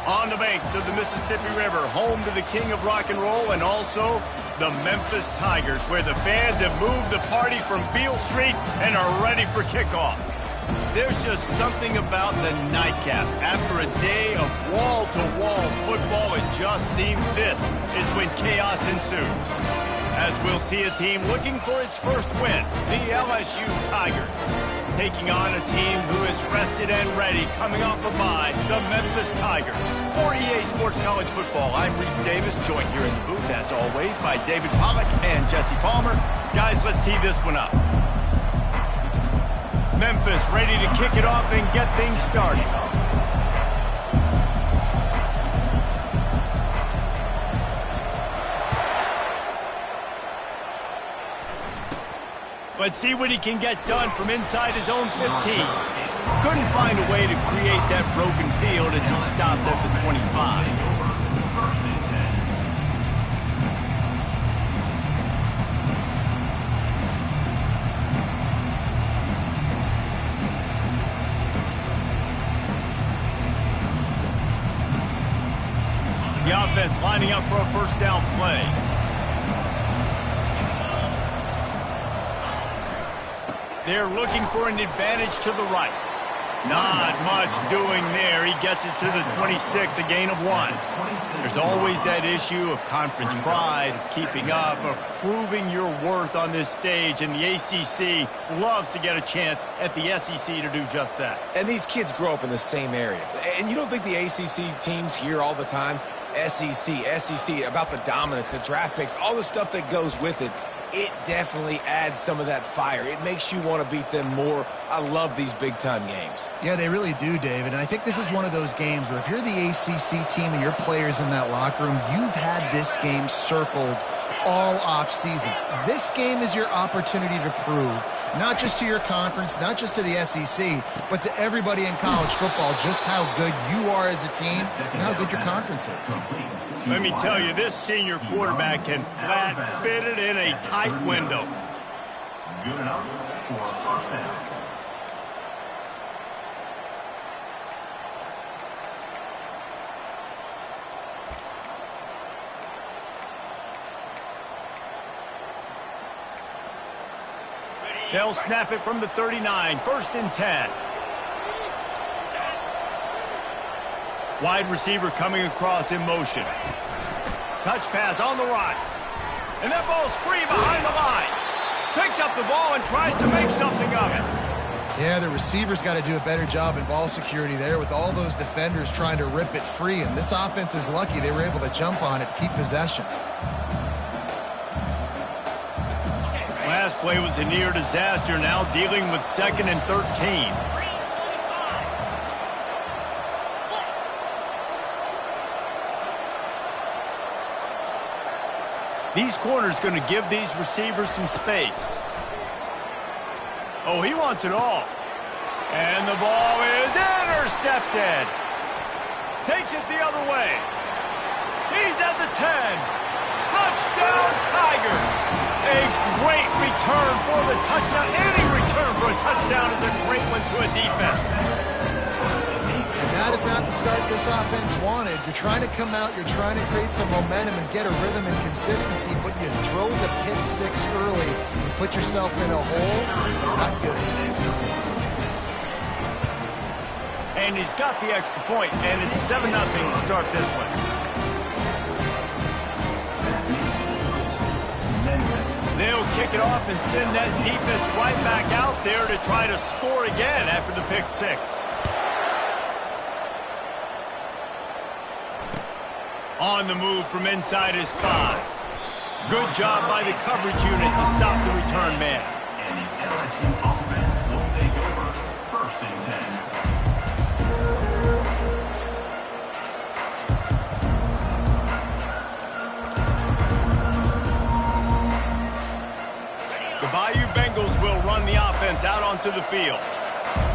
On the banks of the Mississippi River, home to the king of rock and roll and also the Memphis Tigers, where the fans have moved the party from Beale Street and are ready for kickoff. There's just something about the nightcap. After a day of wall-to-wall football, it just seems this is when chaos ensues. As we'll see a team looking for its first win, the LSU Tigers, taking on a team who is rested and ready, coming off a bye, the Memphis Tigers. For EA Sports College Football, I'm Reese Davis, joined here in the booth, as always, by David Pollack and Jesse Palmer. Guys, let's tee this one up. Memphis ready to kick it off and get things started. Let's see what he can get done from inside his own 15. Couldn't find a way to create that broken field as he stopped at the 25. The offense lining up for a first down play. They're looking for an advantage to the right. Not much doing there. He gets it to the 26, a gain of 1. There's always that issue of conference pride, of keeping up, of proving your worth on this stage, and the ACC loves to get a chance at the SEC to do just that. And these kids grow up in the same area. And you don't think the ACC teams hear all the time, SEC, about the dominance, the draft picks, all the stuff that goes with it. It definitely adds some of that fire. It makes you want to beat them more. I love these big-time games. Yeah, they really do, David. And I think this is one of those games where if you're the ACC team and your players in that locker room, you've had this game circled all off-season. This game is your opportunity to prove, not just to your conference, not just to the SEC, but to everybody in college football, just how good you are as a team and how good your conference is. Let me tell you, this senior quarterback can flat fit it in a tight window. Good enough for a first down. They'll snap it from the 39, 1st and 10. Wide receiver coming across in motion. Touch pass on the right. And that ball's free behind the line. Picks up the ball and tries to make something of it. Yeah, the receiver's got to do a better job in ball security there with all those defenders trying to rip it free. And this offense is lucky they were able to jump on it, keep possession. Last play was a near disaster, now dealing with 2nd and 13. These corners going to give these receivers some space. Oh, he wants it all. And the ball is intercepted. Takes it the other way. He's at the 10. Touchdown, Tigers. A great return for the touchdown. Any return for a touchdown is a great one to a defense. That is not the start this offense wanted. You're trying to come out, you're trying to create some momentum and get a rhythm and consistency, but you throw the pick 6 early and put yourself in a hole. Not good. And he's got the extra point, and it's 7-0 to start this one. They'll kick it off and send that defense right back out there to try to score again after the pick 6. On the move from inside his 5. Good job by the coverage unit to stop the return man. And the LSU offense will take over 1st and 10. The Bayou Bengals will run the offense out onto the field.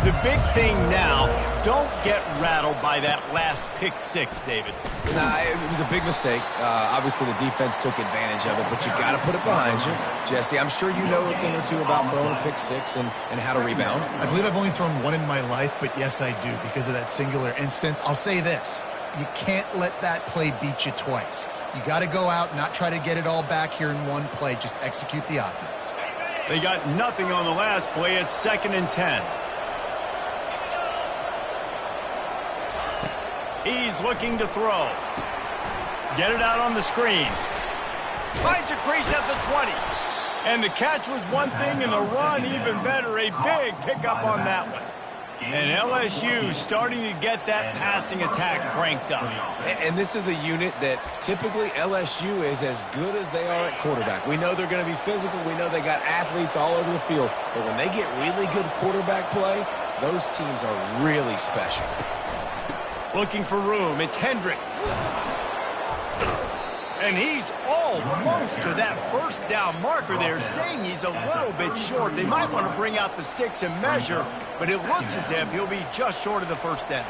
The big thing now, don't get rattled by that last pick 6, David. Nah, it was a big mistake. Obviously, the defense took advantage of it, but you got to put it behind you. Jesse, I'm sure you know a thing or two about throwing a pick 6 and how to rebound. I believe I've only thrown one in my life, but yes, I do because of that singular instance. I'll say this. You can't let that play beat you twice. You got to go out and not try to get it all back here in one play. Just execute the offense. They got nothing on the last play. It's 2nd and 10. He's looking to throw. Get it out on the screen. Finds a crease at the 20. And the catch was one thing, and the run even better. A big pickup on that one. And LSU starting to get that passing attack cranked up. And this is a unit that typically LSU is as good as they are at quarterback. We know they're going to be physical. We know they got athletes all over the field. But when they get really good quarterback play, those teams are really special. Looking for room. It's Hendricks. And he's almost to that first down marker there, saying he's a little bit short. They might want to bring out the sticks and measure, but it looks as if he'll be just short of the first down.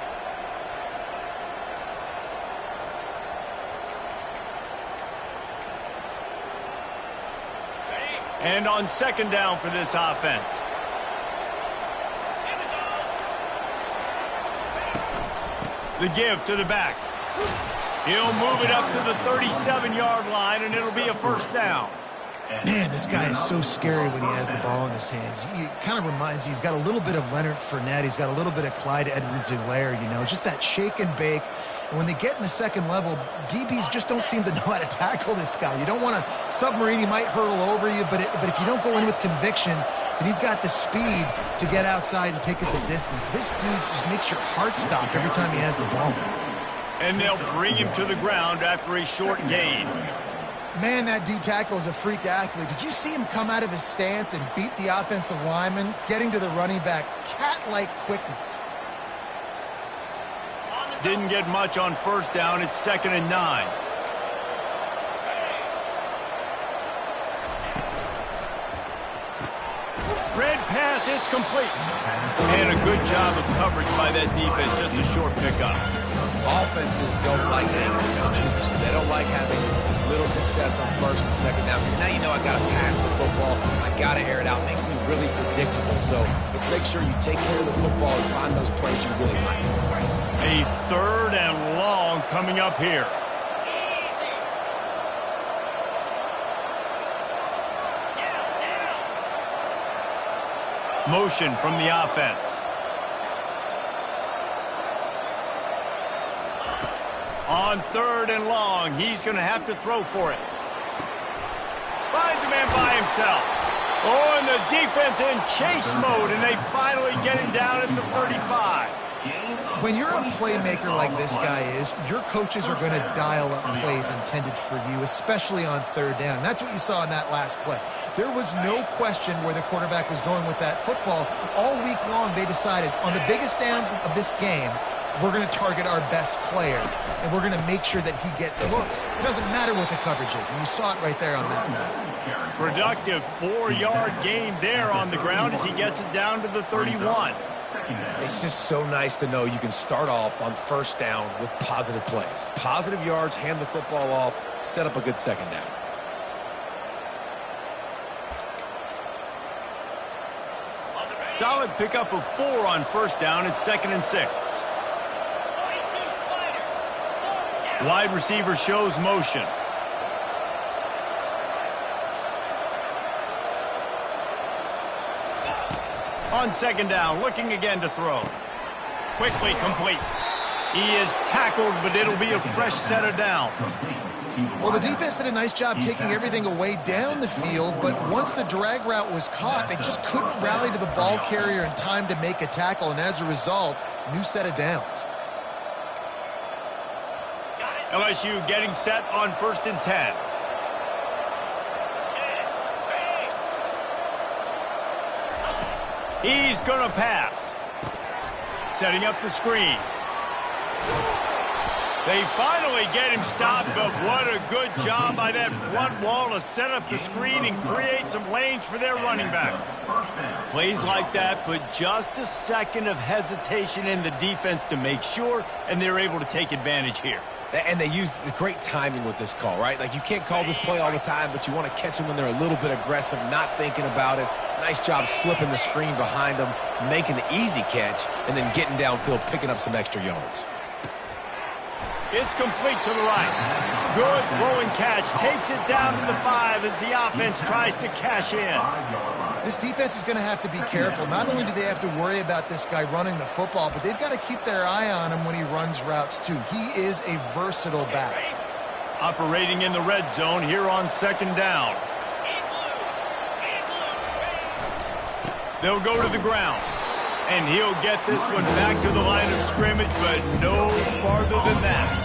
And on 2nd down for this offense. The give to the back. He'll move it up to the 37-yard line, and it'll be a first down. Man, this guy is so scary when he has the ball in his hands. He kind of reminds me, he's got a little bit of Leonard Fournette. He's got a little bit of Clyde Edwards-Helaire, you know, just that shake and bake. And when they get in the second level, DBs just don't seem to know how to tackle this guy. You don't want to submarine. He might hurtle over you, but if you don't go in with conviction, and he's got the speed to get outside and take it the distance. This dude just makes your heart stop every time he has the ball. And they'll bring him to the ground after a short gain. Man, that D tackle is a freak athlete. Did you see him come out of his stance and beat the offensive lineman, getting to the running back? Cat-like quickness. Didn't get much on first down. It's 2nd and 9. Red pass, it's complete. And a good job of coverage by that defense. Just a short pickup. Offenses don't like making situations. They don't like having little success on 1st and 2nd down, because now you know I got to pass the football. I got to air it out. It makes me really predictable. So let's make sure you take care of the football and find those plays you really like. A 3rd and long coming up here. Motion from the offense. On 3rd and long, he's going to have to throw for it. Finds a man by himself. Oh, and the defense in chase mode, and they finally get him down at the 35. When you're a playmaker like this guy is, your coaches are going to dial up plays intended for you, especially on 3rd down. That's what you saw in that last play. There was no question where the quarterback was going with that football. All week long, they decided on the biggest downs of this game, we're going to target our best player, and we're going to make sure that he gets looks. It doesn't matter what the coverage is, and you saw it right there on that one. Productive 4-yard gain there on the ground as he gets it down to the 31. It's just so nice to know you can start off on 1st down with positive plays. Positive yards, hand the football off, set up a good 2nd down. Solid pickup of 4 on 1st down. It's 2nd and 6. Wide receiver shows motion. On 2nd down, looking again to throw. Quickly complete. He is tackled, but it'll be a fresh set of downs. Well, the defense did a nice job taking everything away down the field, but once the drag route was caught, they just couldn't rally to the ball carrier in time to make a tackle, and as a result, new set of downs. LSU getting set on 1st and 10. He's going to pass. Setting up the screen. They finally get him stopped, but what a good job by that front wall to set up the screen and create some lanes for their running back. Plays like that put just a second of hesitation in the defense to make sure, and they're able to take advantage here. And they use the great timing with this call, right? Like, you can't call this play all the time, but you want to catch them when they're a little bit aggressive, not thinking about it. Nice job slipping the screen behind them, making the easy catch, and then getting downfield, picking up some extra yards. It's complete to the right. Good throwing catch. Takes it down to the 5 as the offense tries to cash in. This defense is going to have to be careful. Not only do they have to worry about this guy running the football, but they've got to keep their eye on him when he runs routes too. He is a versatile back. Operating in the red zone here on 2nd down. They'll go to the ground. And he'll get this one back to the line of scrimmage, but no farther than that.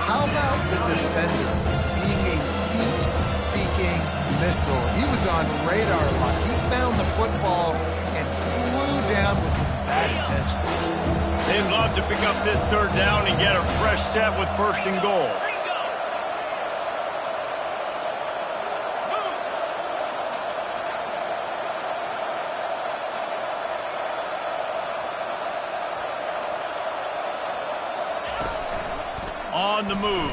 How about the defender being a heat-seeking missile? He was on radar lock. He found the football and flew down with some bad intentions. They'd love to pick up this 3rd down and get a fresh set with 1st and goal. On the move.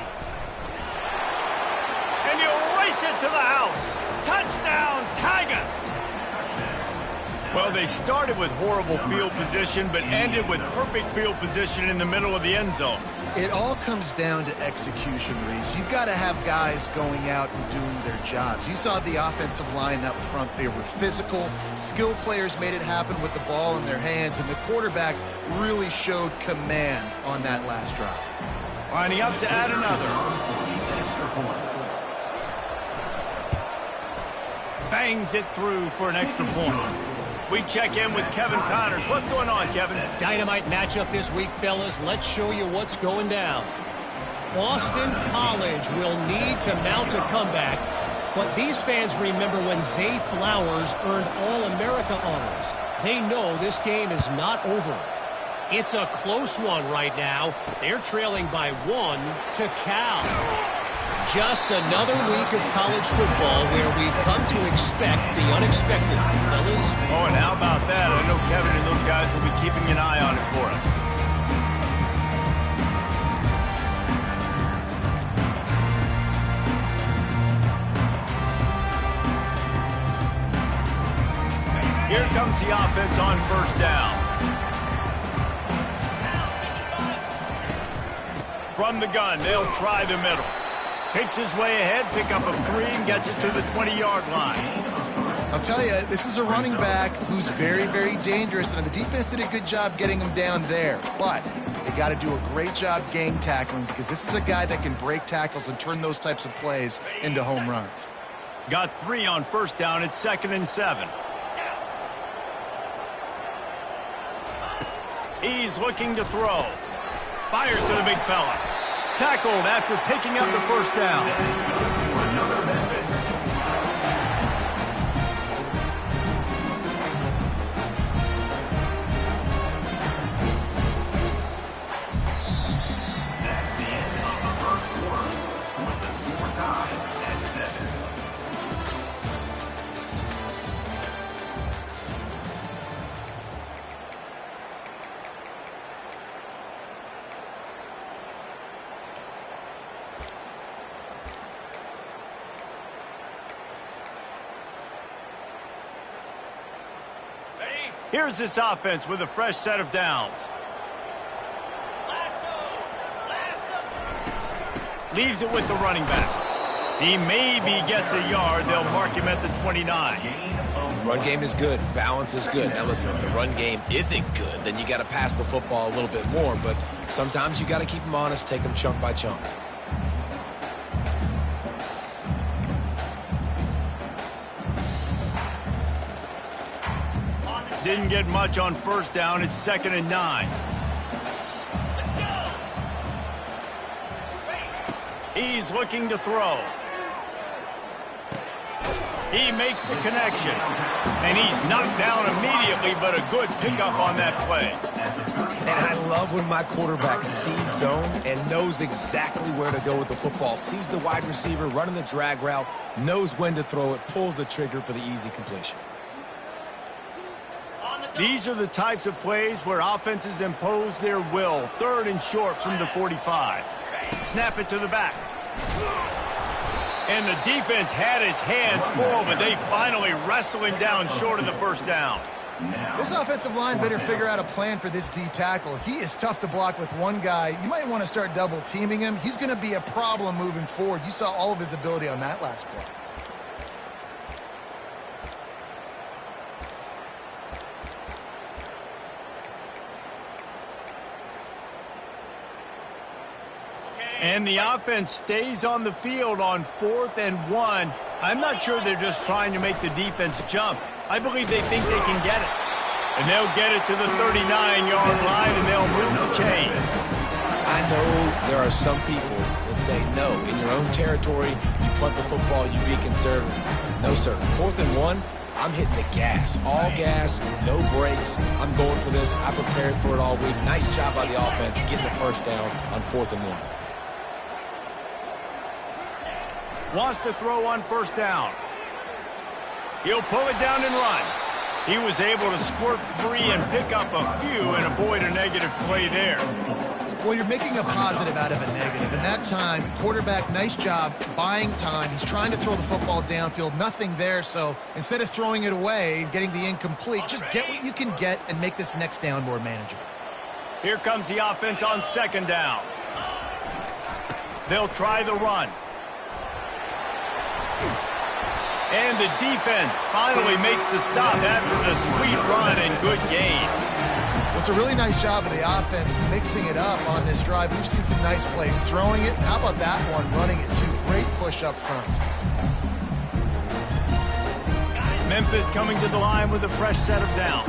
And he'll race it to the house. Touchdown, Tigers! Well, they started with horrible field position, but ended with perfect field position in the middle of the end zone. It all comes down to execution, Reese. You've got to have guys going out and doing their jobs. You saw the offensive line up front. They were physical. Skilled players made it happen with the ball in their hands, and the quarterback really showed command on that last drive. Lining up to add another. Bangs it through for an extra point. We check in with Kevin Connors. What's going on, Kevin? Dynamite matchup this week, fellas. Let's show you what's going down. Boston College will need to mount a comeback, but these fans remember when Zay Flowers earned All-America honors. They know this game is not over. It's a close one right now. They're trailing by 1 to Cal. Just another week of college football where we've come to expect the unexpected, fellas. Oh, and how about that? I know Kevin and those guys will be keeping an eye on it for us. Here comes the offense on 1st down. From the gun, they'll try the middle. Picks his way ahead, pick up a 3, and gets it to the 20-yard line. I'll tell you, this is a running back who's very, very dangerous, and the defense did a good job getting him down there. But they got to do a great job gang tackling because this is a guy that can break tackles and turn those types of plays into home runs. Got 3 on 1st down. It's 2nd and 7. He's looking to throw. Fires to the big fella. Tackled after picking up the 1st down. Another Memphis. That's the end of the 1st quarter with the score tied at 7. Here's this offense with a fresh set of downs. Leaves it with the running back. He maybe gets a yard. They'll mark him at the 29. Run game is good. Balance is good. Now, listen, if the run game isn't good, then you got to pass the football a little bit more. But sometimes you got to keep them honest, take them chunk by chunk. Didn't get much on 1st down. It's 2nd and 9. He's looking to throw. He makes the connection. And he's knocked down immediately, but a good pickup on that play. And I love when my quarterback sees zone and knows exactly where to go with the football. Sees the wide receiver running the drag route, knows when to throw it, pulls the trigger for the easy completion. These are the types of plays where offenses impose their will. 3rd and short from the 45. Snap it to the back. And the defense had his hands full, but they finally wrestle him down short of the 1st down. This offensive line better figure out a plan for this D tackle. He is tough to block with one guy. You might want to start double teaming him. He's going to be a problem moving forward. You saw all of his ability on that last play. And the offense stays on the field on 4th and 1. I'm not sure they're just trying to make the defense jump. I believe they think they can get it. And they'll get it to the 39-yard line, and they'll move the chains. I know there are some people that say, no, in your own territory, you punt the football, you be conservative. No, sir. 4th and 1, I'm hitting the gas. All gas, no brakes. I'm going for this. I prepared for it all week. Nice job by the offense getting the first down on 4th and 1. Wants to throw on 1st down. He'll pull it down and run. He was able to squirt free and pick up a few and avoid a negative play there. Well, you're making a positive out of a negative. And that time, quarterback, nice job buying time. He's trying to throw the football downfield. Nothing there, so instead of throwing it away, getting the incomplete, just get what you can get and make this next down more manageable. Here comes the offense on 2nd down. They'll try the run. And the defense finally makes the stop after the sweet run and good gain. Well, it's a really nice job of the offense mixing it up on this drive. We've seen some nice plays throwing it. How about that one, running it too? Great push up front. Memphis coming to the line with a fresh set of downs.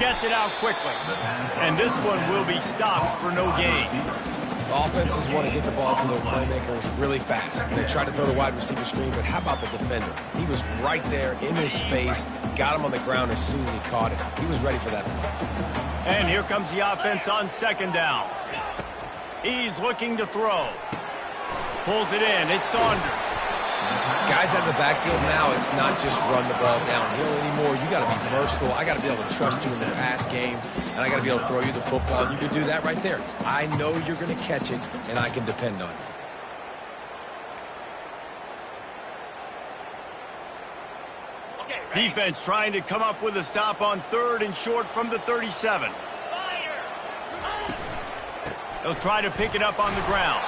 Gets it out quickly. And this one will be stopped for no gain. Offenses want to get the ball to their playmakers really fast. They try to throw the wide receiver screen, but how about the defender? He was right there in his space, got him on the ground as soon as he caught it. He was ready for that one. And here comes the offense on 2nd down. He's looking to throw. Pulls it in. It's Saunders. Guys out of the backfield now, it's not just run the ball downhill anymore. You got to be versatile. I got to be able to trust you in the pass game, and I got to be able to throw you the football. And you can do that right there. I know you're going to catch it, and I can depend on you. Defense trying to come up with a stop on 3rd and short from the 37. They'll try to pick it up on the ground.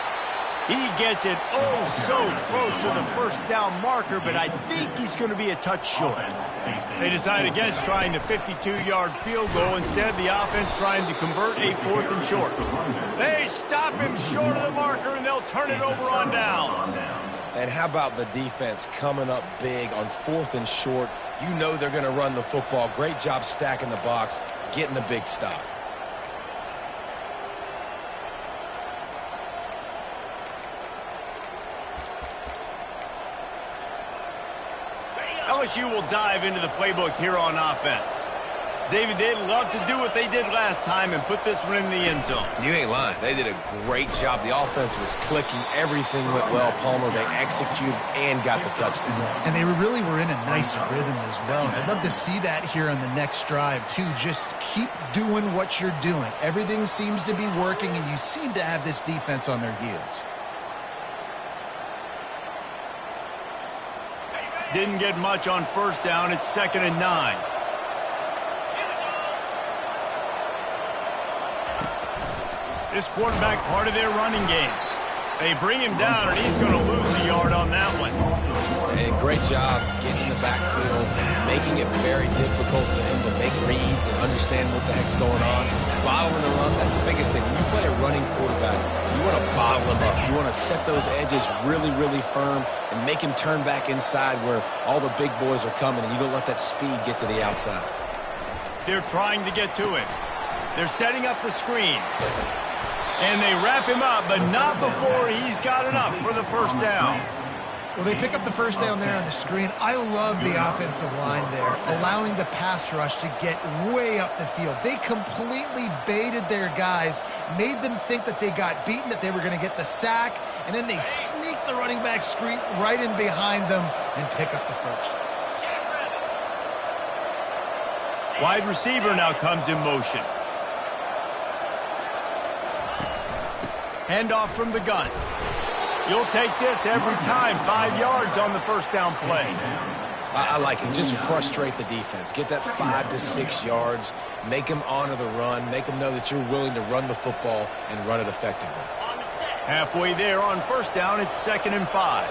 He gets it so close to the 1st down marker, but I think he's going to be a touch short. They decide against trying the 52-yard field goal. Instead, the offense trying to convert a 4th and short. They stop him short of the marker, and they'll turn it over on downs. And how about the defense coming up big on 4th and short? You know they're going to run the football. Great job stacking the box, getting the big stop. LSU will dive into the playbook here on offense. David, they'd love to do what they did last time and put this one in the end zone. You ain't lying. They did a great job. The offense was clicking. Everything went well. Palmer, they executed and got the touchdown. And they really were in a nice rhythm as well. I'd love to see that here on the next drive, too. Just keep doing what you're doing. Everything seems to be working, and you seem to have this defense on their heels. Didn't get much on 1st down. It's 2nd and 9. This quarterback part of their running game. They bring him down, and he's going to lose a yard on that one. And great job getting in the backfield, making it very difficult to him to make reads and understand what the heck's going on. Bottling the run, that's the biggest thing. When you play a running quarterback, you want to bottle him up. You want to set those edges really, really firm and make him turn back inside where all the big boys are coming, and you don't let that speed get to the outside. They're trying to get to it. They're setting up the screen. And they wrap him up, but not before he's got enough for the 1st down. Well, they pick up the 1st down there on the screen. I love the offensive line there, allowing the pass rush to get way up the field. They completely baited their guys, made them think that they got beaten, that they were going to get the sack, and then they sneak the running back screen right in behind them and pick up the 1st. Wide receiver now comes in motion. Handoff from the gun. You'll take this every time. 5 yards on the first down play. I like it. Just frustrate the defense. Get that 5 to 6 yards. Make them honor the run. Make them know that you're willing to run the football and run it effectively. Halfway there on first down, it's 2nd and 5.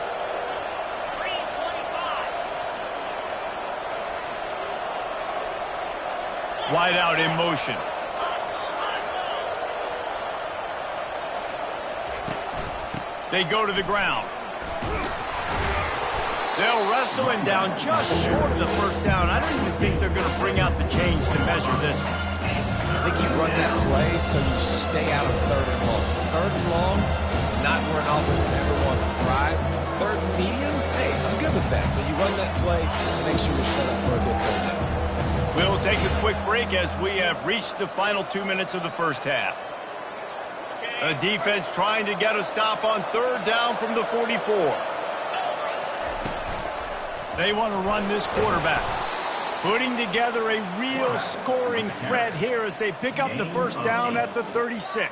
Wide out in motion. They go to the ground. They'll wrestle him down just short of the first down. I don't even think they're going to bring out the chains to measure this one. I think you run that play so you stay out of 3rd and long. 3rd and long is not where an offense ever wants to thrive. 3rd and medium, hey, I'm good with that. So you run that play to make sure you're set up for a good 3rd down. We'll take a quick break as we have reached the final 2 minutes of the first half. A defense trying to get a stop on 3rd down from the 44. They want to run this quarterback. Putting together a real scoring threat here as they pick up the first down at the 36.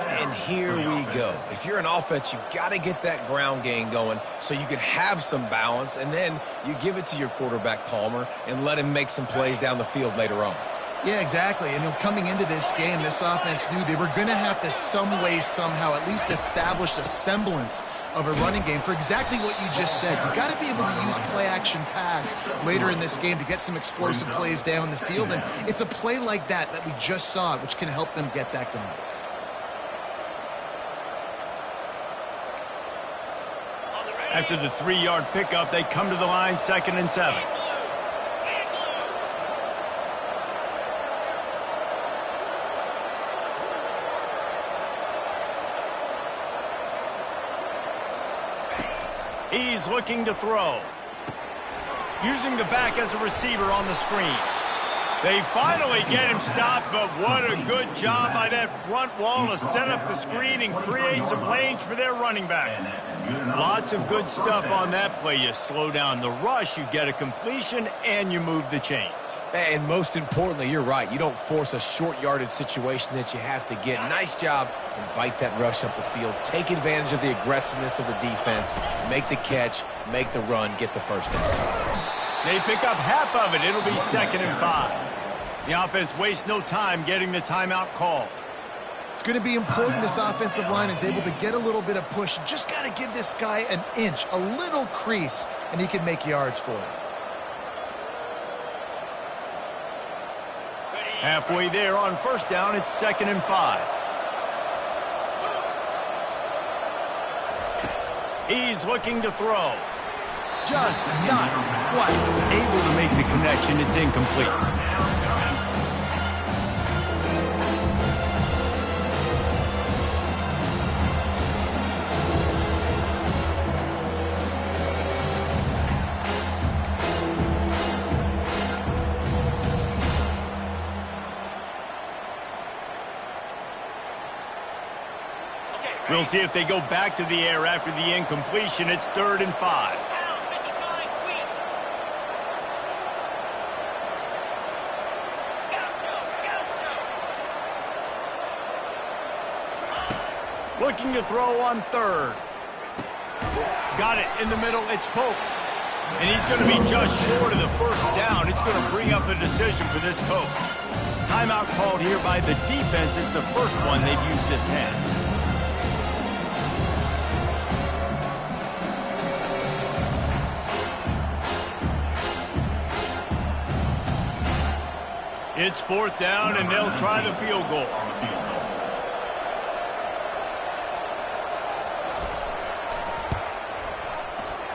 And here we go. If you're an offense, you've got to get that ground game going so you can have some balance, and then you give it to your quarterback, Palmer, and let him make some plays down the field later on. Yeah, exactly. And coming into this game, this offense knew they were going to have to some way, somehow, at least establish a semblance of a running game for exactly what you just said. You got to be able to use play-action pass later in this game to get some explosive plays down the field. And it's a play like that we just saw, which can help them get that going. After the 3-yard pickup, they come to the line, 2nd and 7. He's looking to throw. Using the back as a receiver on the screen. They finally get him stopped, but what a good job by that front wall to set up the screen and create some lanes for their running back. Lots of good stuff on that play. You slow down the rush, you get a completion, and you move the chains. And most importantly, you're right. You don't force a short yardage situation that you have to get. Nice job. Invite that rush up the field. Take advantage of the aggressiveness of the defense. Make the catch. Make the run. Get the first down. They pick up half of it. It'll be 2nd and 5. The offense wastes no time getting the timeout called. It's going to be important this offensive line is able to get a little bit of push. You just got to give this guy an inch, a little crease, and he can make yards for it. Halfway there on first down, it's 2nd and 5. He's looking to throw. Just not quite able to make the connection. It's incomplete. We'll see if they go back to the air after the incompletion. It's 3rd and 5. Looking to throw on 3rd. Got it in the middle. It's Pope. And he's going to be just short of the first down. It's going to bring up a decision for this coach. Timeout called here by the defense. It's the first one they've used this half. It's 4th down, and they'll try the field goal.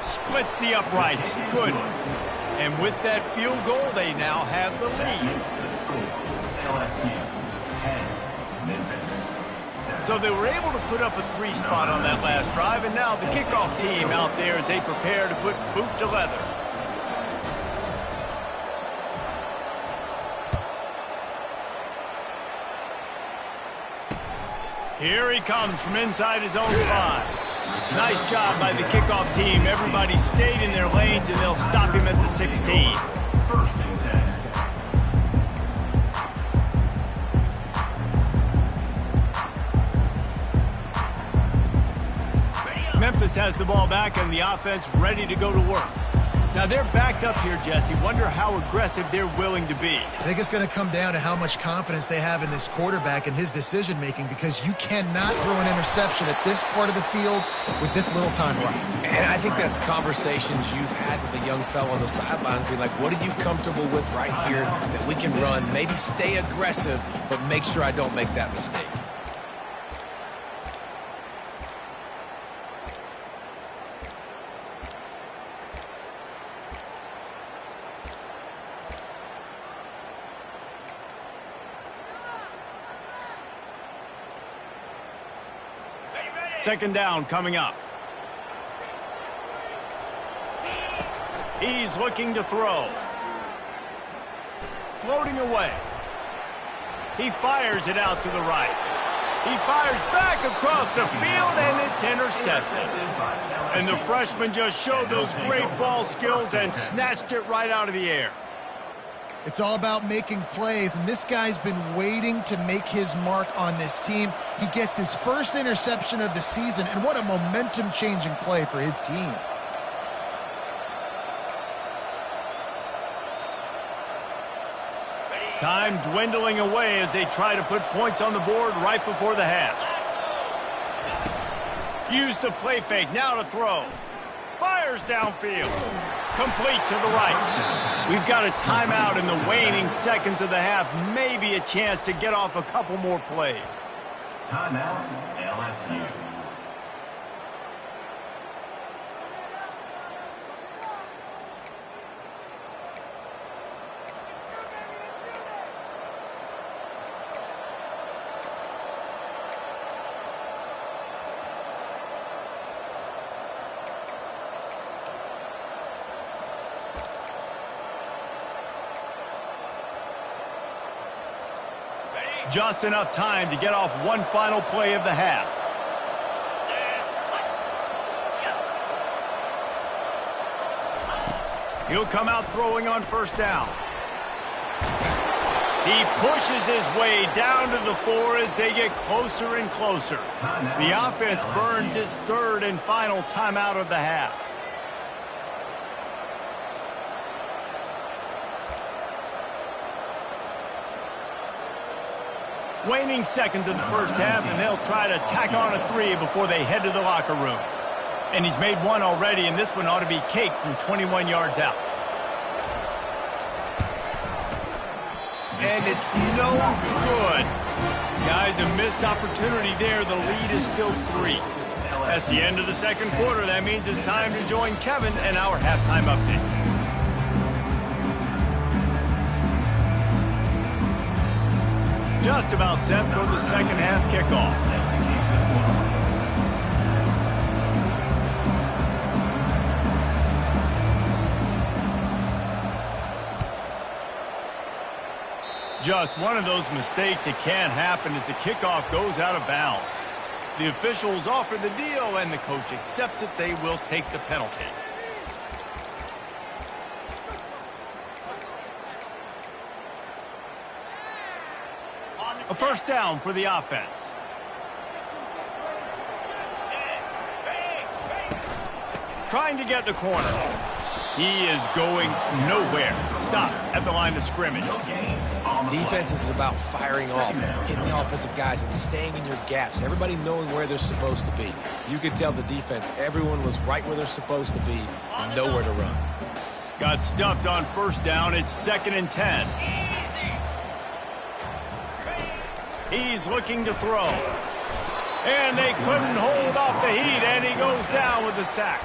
Splits the uprights. Good. And with that field goal, they now have the lead. So they were able to put up a 3 spot on that last drive, and now the kickoff team out there as they prepare to put boot to leather. Here he comes from inside his own 5. Nice job by the kickoff team. Everybody stayed in their lanes, and they'll stop him at the 16. Memphis has the ball back and the offense ready to go to work. Now they're backed up here, Jesse. Wonder how aggressive they're willing to be. I think it's going to come down to how much confidence they have in this quarterback and his decision-making, because you cannot throw an interception at this part of the field with this little time left. And I think that's conversations you've had with the young fellow on the sidelines, being like, what are you comfortable with right here that we can run? Maybe stay aggressive, but make sure I don't make that mistake. Second down coming up. He's looking to throw. Floating away. He fires it out to the right. He fires back across the field, and it's intercepted. And the freshman just showed those great ball skills and snatched it right out of the air. It's all about making plays, and this guy's been waiting to make his mark on this team. He gets his first interception of the season, and what a momentum-changing play for his team. Time dwindling away as they try to put points on the board right before the half. Use the play fake, now to throw. Fires downfield. Complete to the right. We've got a timeout in the waning seconds of the half. Maybe a chance to get off a couple more plays. Timeout, LSU. Just enough time to get off one final play of the half. He'll come out throwing on first down. He pushes his way down to the 4 as they get closer and closer. The offense burns its third and final timeout of the half. Waning seconds in the first half, and they'll try to tack on a 3 before they head to the locker room. And he's made one already, and this one ought to be cake from 21 yards out. And it's no good. Guys, a missed opportunity there. The lead is still 3. That's the end of the second quarter. That means it's time to join Kevin and our halftime update. Just about set for the second half kickoff. Just one of those mistakes that can't happen as the kickoff goes out of bounds. The officials offer the deal and the coach accepts it. They will take the penalty. A first down for the offense. Trying to get the corner. He is going nowhere. Stop at the line of scrimmage. Defense is about firing off, hitting the offensive guys, and staying in your gaps. Everybody knowing where they're supposed to be. You could tell the defense, everyone was right where they're supposed to be, nowhere to run. Got stuffed on first down. It's 2nd and 10. He's looking to throw. And they couldn't hold off the heat, and he goes down with the sack.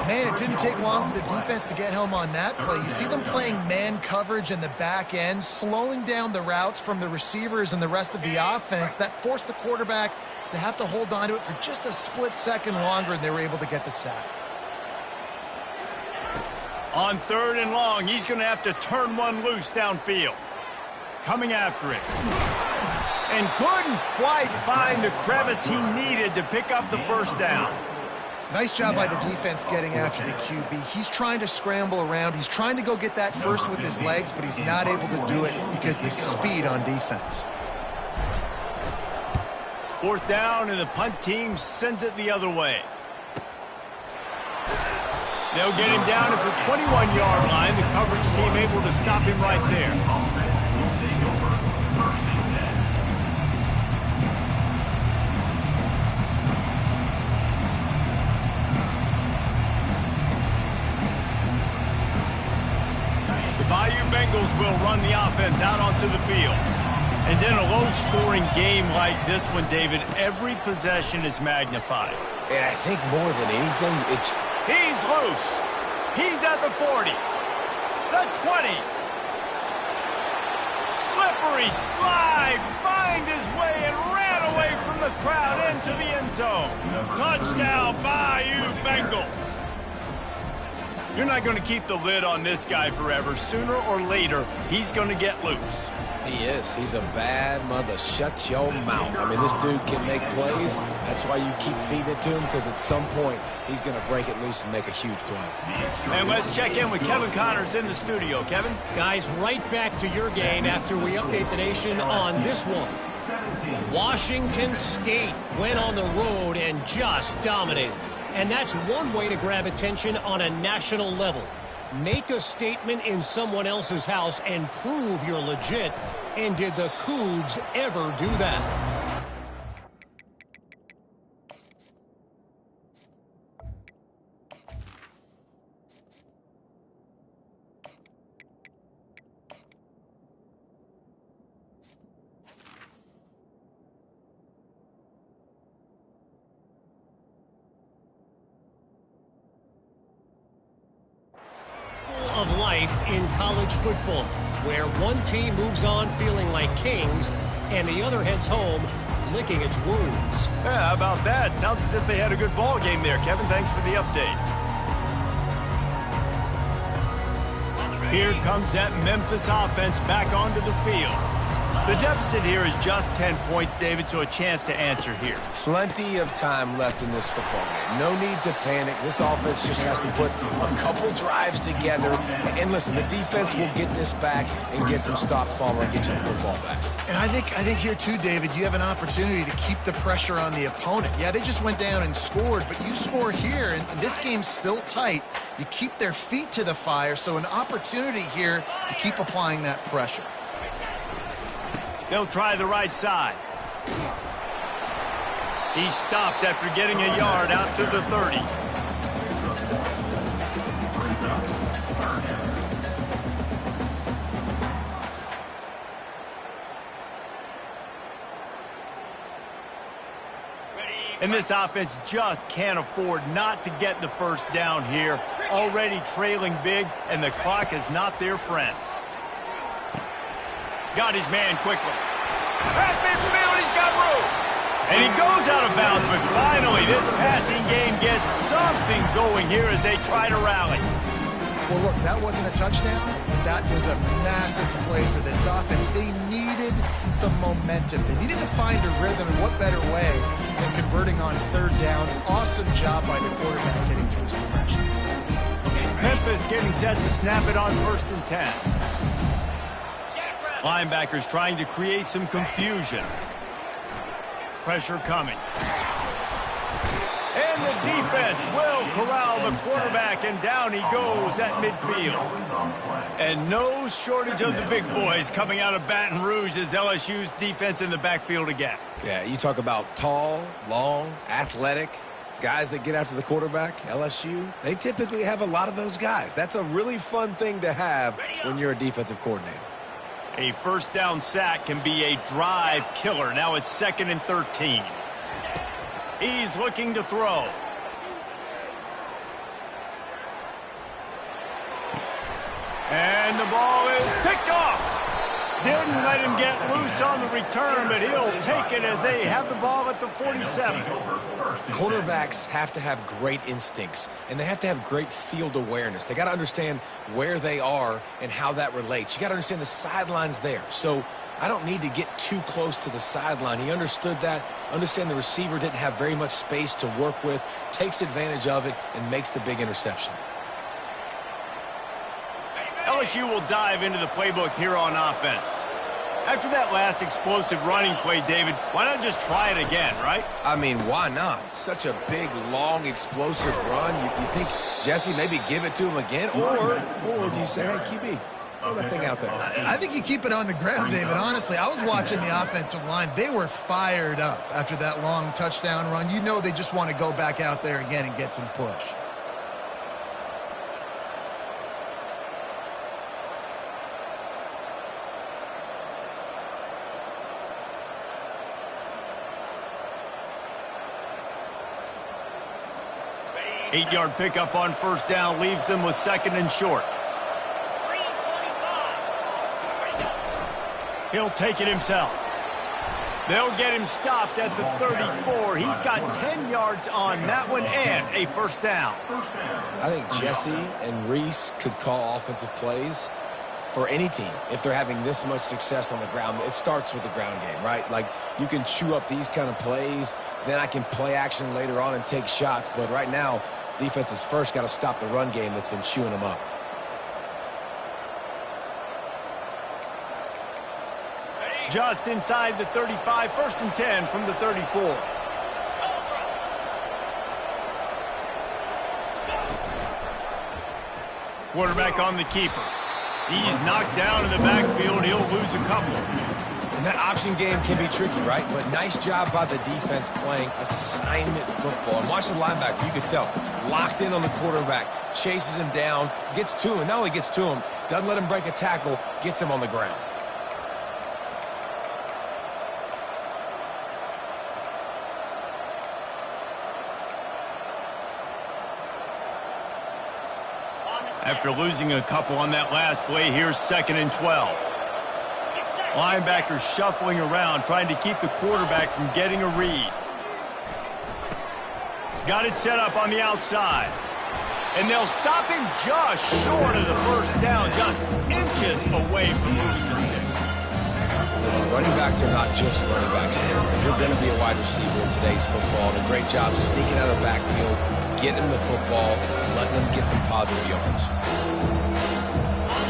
Man, it didn't take long for the defense to get home on that play. You see them playing man coverage in the back end, slowing down the routes from the receivers and the rest of the offense. That forced the quarterback to have to hold on to it for just a split second longer, and they were able to get the sack. On 3rd and long, he's going to have to turn one loose downfield. Coming after it. And couldn't quite find the crevice he needed to pick up the first down. Nice job by the defense getting after the QB. He's trying to scramble around. He's trying to go get that first with his legs, but he's not able to do it because of the speed on defense. 4th down, and the punt team sends it the other way. They'll get him down at the 21-yard line. The coverage team able to stop him right there. Offense will take over. First and 10. The Bayou Bengals will run the offense out onto the field. And then a low-scoring game like this one, David, every possession is magnified. And I think more than anything, it's... He's loose. He's at the 40. The 20. Slippery slide. Find his way and ran away from the crowd into the end zone. Touchdown, Bayou Bengals. You're not going to keep the lid on this guy forever. Sooner or later, he's going to get loose. He is. He's a bad mother. Shut your mouth. I mean, this dude can make plays. That's why you keep feeding it to him, because at some point, he's going to break it loose and make a huge play. And let's check in with Kevin Connors in the studio. Kevin? Guys, right back to your game after we update the nation on this one. Washington State went on the road and just dominated. And that's one way to grab attention on a national level. Make a statement in someone else's house and prove you're legit. And did the Cougs ever do that? Of life in college football, where one team moves on feeling like kings and the other heads home licking its wounds. Yeah, how about that? Sounds as if they had a good ball game there. Kevin, thanks for the update. Here comes that Memphis offense back onto the field. The deficit here is just 10 points, David, so a chance to answer here. Plenty of time left in this football game. No need to panic. This offense just has to put a couple drives together. And listen, the defense will get this back and get some stops following and get you the football back. And I think here too, David, you have an opportunity to keep the pressure on the opponent. Yeah, they just went down and scored, but you score here, and this game's still tight. You keep their feet to the fire, so an opportunity here to keep applying that pressure. They'll try the right side. He stopped after getting a yard out to the 30. And this offense just can't afford not to get the first down here. Already trailing big, and the clock is not their friend. Got his man quickly. At midfield, he's got room. And he goes out of bounds, but finally this passing game gets something going here as they try to rally. Well, look, that wasn't a touchdown, but that was a massive play for this offense. They needed some momentum. They needed to find a rhythm, and what better way than converting on third down. Awesome job by the quarterback getting through his progression. Memphis getting set to snap it on 1st and 10. Linebackers trying to create some confusion. Pressure coming. And the defense will corral the quarterback, and down he goes at midfield. And no shortage of the big boys coming out of Baton Rouge as LSU's defense in the backfield again. Yeah, you talk about tall, long, athletic guys that get after the quarterback. LSU, they typically have a lot of those guys. That's a really fun thing to have when you're a defensive coordinator. A first down sack can be a drive killer. Now it's 2nd and 13. He's looking to throw. And the ball is picked off. Didn't let him get loose on the return, but he'll take it as they have the ball at the 47. Quarterbacks have to have great instincts, and they have to have great field awareness. They got to understand where they are and how that relates. You got to understand the sidelines there. So I don't need to get too close to the sideline. He understood that. Understand the receiver didn't have very much space to work with, takes advantage of it, and makes the big interception. LSU will dive into the playbook here on offense. After that last explosive running play, David, why not just try it again, right? I mean, why not? Such a big, long, explosive run. You think Jesse, maybe give it to him again, or do you say, hey, QB, throw that thing out there? I think you keep it on the ground, David. Honestly, I was watching the offensive line. They were fired up after that long touchdown run. You know they just want to go back out there again and get some push. Eight-yard pickup on first down leaves them with second and short. He'll take it himself. They'll get him stopped at the 34. He's got 10 yards on that one and a first down. I think Jesse and Reese could call offensive plays for any team. If they're having this much success on the ground, it starts with the ground game, right? Like, you can chew up these kind of plays, then I can play action later on and take shots. But right now, defense has first got to stop the run game that's been chewing them up. Just inside the 35, first and 10 from the 34. Quarterback on the keeper. He's knocked down in the backfield. He'll lose a couple. And that option game can be tricky, right? But nice job by the defense playing assignment football. And watch the linebacker. You can tell. Locked in on the quarterback. Chases him down. Gets to him. Not only gets to him, doesn't let him break a tackle. Gets him on the ground. After losing a couple on that last play, here's second and 12. Linebackers shuffling around, trying to keep the quarterback from getting a read. Got it set up on the outside. And they'll stop him just short of the first down, just inches away from moving the stick. Listen, running backs are not just running backs here. You're going to be a wide receiver in today's football. And a great job sneaking out of the backfield, getting him the football, and letting him get some positive yards.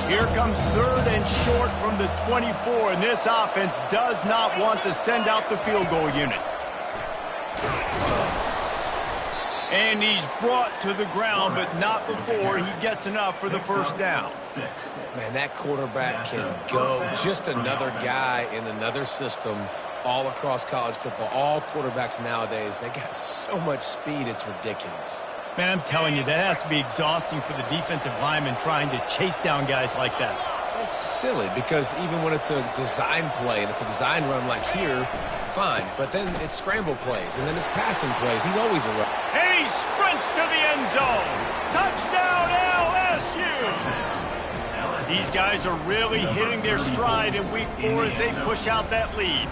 Here comes third and short from the 24, and this offense does not want to send out the field goal unit. And he's brought to the ground, but not before he gets enough for the first down. Man, that quarterback can go. Just another guy in another system all across college football. All quarterbacks nowadays, they got so much speed, it's ridiculous. Man, I'm telling you, that has to be exhausting for the defensive lineman trying to chase down guys like that. It's silly because even when it's a design play and it's a design run like here, fine. But then it's scramble plays and then it's passing plays. He's always a run. And he sprints to the end zone. Touchdown LSU! These guys are really hitting their stride in week 4 as they push out that lead.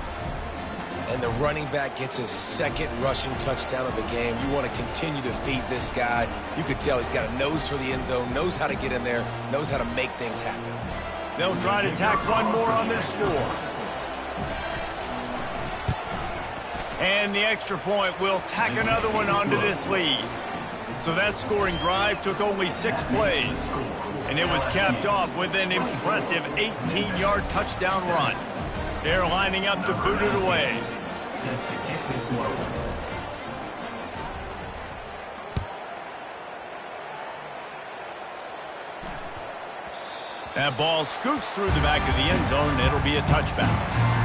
And the running back gets his second rushing touchdown of the game. You want to continue to feed this guy. You could tell he's got a nose for the end zone, knows how to get in there, knows how to make things happen. They'll try to tack one more on their score. And the extra point will tack another one onto this lead. So that scoring drive took only 6 plays. And it was capped off with an impressive 18-yard touchdown run. They're lining up to boot it away. That ball scoots through the back of the end zone, and it'll be a touchback.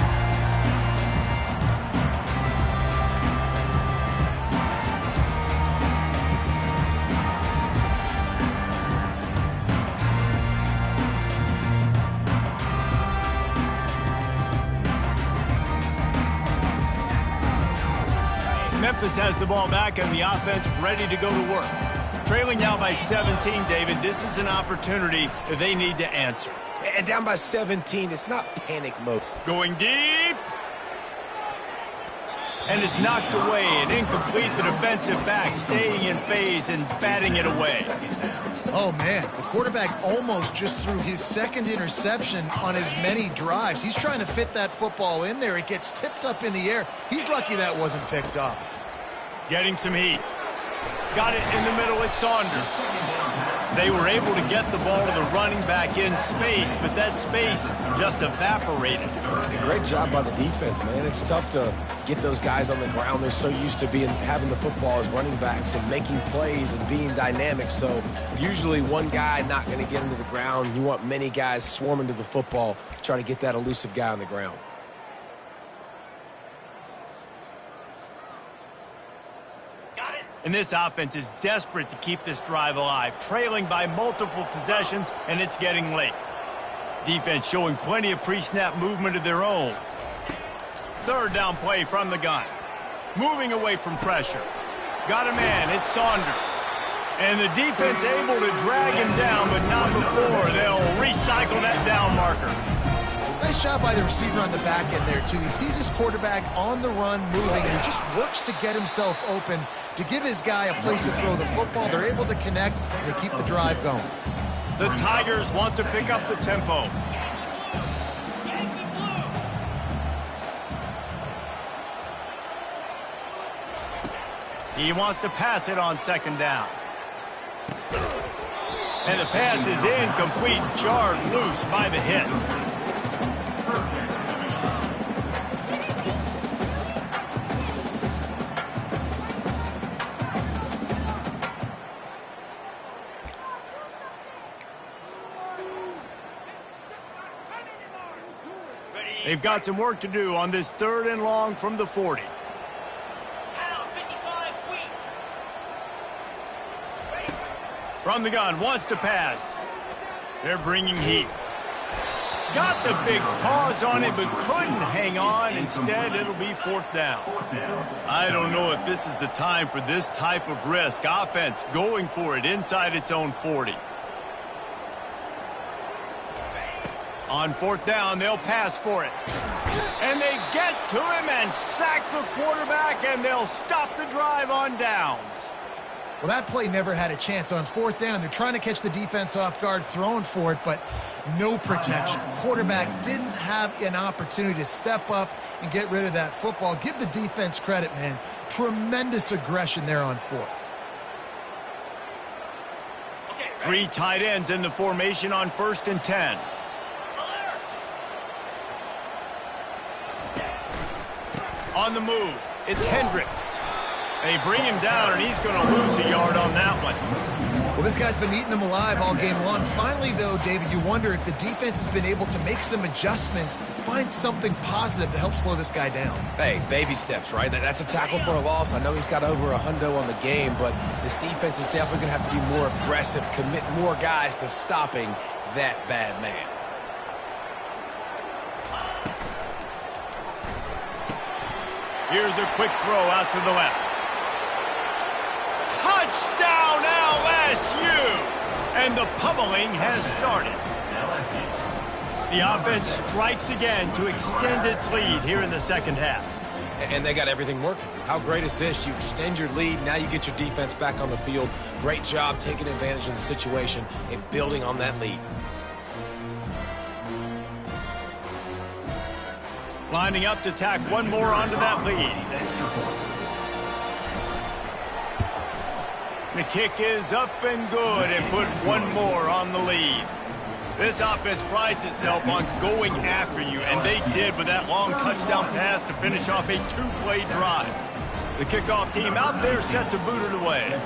Memphis has the ball back and the offense ready to go to work. Trailing now by 17, David, this is an opportunity that they need to answer. And down by 17, it's not panic mode. Going deep. And it's knocked away and incomplete. The defensive back staying in phase and batting it away. Oh, man, the quarterback almost just threw his second interception on as many drives. He's trying to fit that football in there. It gets tipped up in the air. He's lucky that wasn't picked off. Getting some heat. Got it in the middle, it's Saunders. They were able to get the ball to the running back in space, but that space just evaporated. Great job by the defense, man. It's tough to get those guys on the ground. They're so used to having the football as running backs and making plays and being dynamic. So usually one guy not going to get into the ground. You want many guys swarming to the football, try to get that elusive guy on the ground. And this offense is desperate to keep this drive alive, trailing by multiple possessions, and it's getting late. Defense showing plenty of pre-snap movement of their own. Third down play from the gun. Moving away from pressure. Got a man, it's Saunders. And the defense able to drag him down, but not before. They'll recycle that down marker. Nice job by the receiver on the back end there, too. He sees his quarterback on the run moving, and he just works to get himself open to give his guy a place to throw the football. They're able to connect, and they keep the drive going. The Tigers want to pick up the tempo. He wants to pass it on second down. And the pass is incomplete, jarred loose by the hit. They've got some work to do on this 3rd and long from the 40. From the gun, wants to pass. They're bringing heat. Got the big paws on it, but couldn't hang on. Instead, it'll be 4th down. I don't know if this is the time for this type of risk. Offense going for it inside its own 40. On 4th down, they'll pass for it. And they get to him and sack the quarterback, and they'll stop the drive on downs. Well, that play never had a chance. On 4th down, they're trying to catch the defense off guard, throwing for it, but no protection. Quarterback didn't have an opportunity to step up and get rid of that football. Give the defense credit, man. Tremendous aggression there on 4th. 3 tight ends in the formation on 1st and 10. On the move, it's Hendricks. They bring him down, and he's going to lose a yard on that one. Well, this guy's been eating them alive all game long. Finally, though, David, you wonder if the defense has been able to make some adjustments, find something positive to help slow this guy down. Hey, baby steps, right? That's a tackle for a loss. I know he's got over $100 on the game, but this defense is definitely going to have to be more aggressive, commit more guys to stopping that bad man. Here's a quick throw out to the left. Touchdown LSU! And the pummeling has started. The offense strikes again to extend its lead here in the 2nd half. And they got everything working. How great is this? You extend your lead, now you get your defense back on the field. Great job taking advantage of the situation and building on that lead. Lining up to tack one more onto that lead. The kick is up and good and put one more on the lead. This offense prides itself on going after you, and they did with that long touchdown pass to finish off a 2-play drive. The kickoff team out there set to boot it away.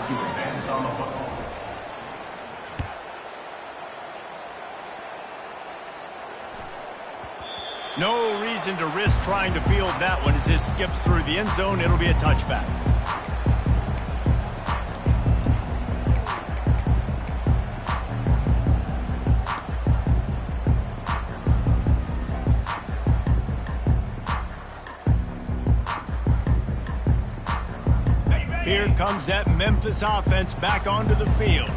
No reason to risk trying to field that one as it skips through the end zone. It'll be a touchback. Here comes that Memphis offense back onto the field.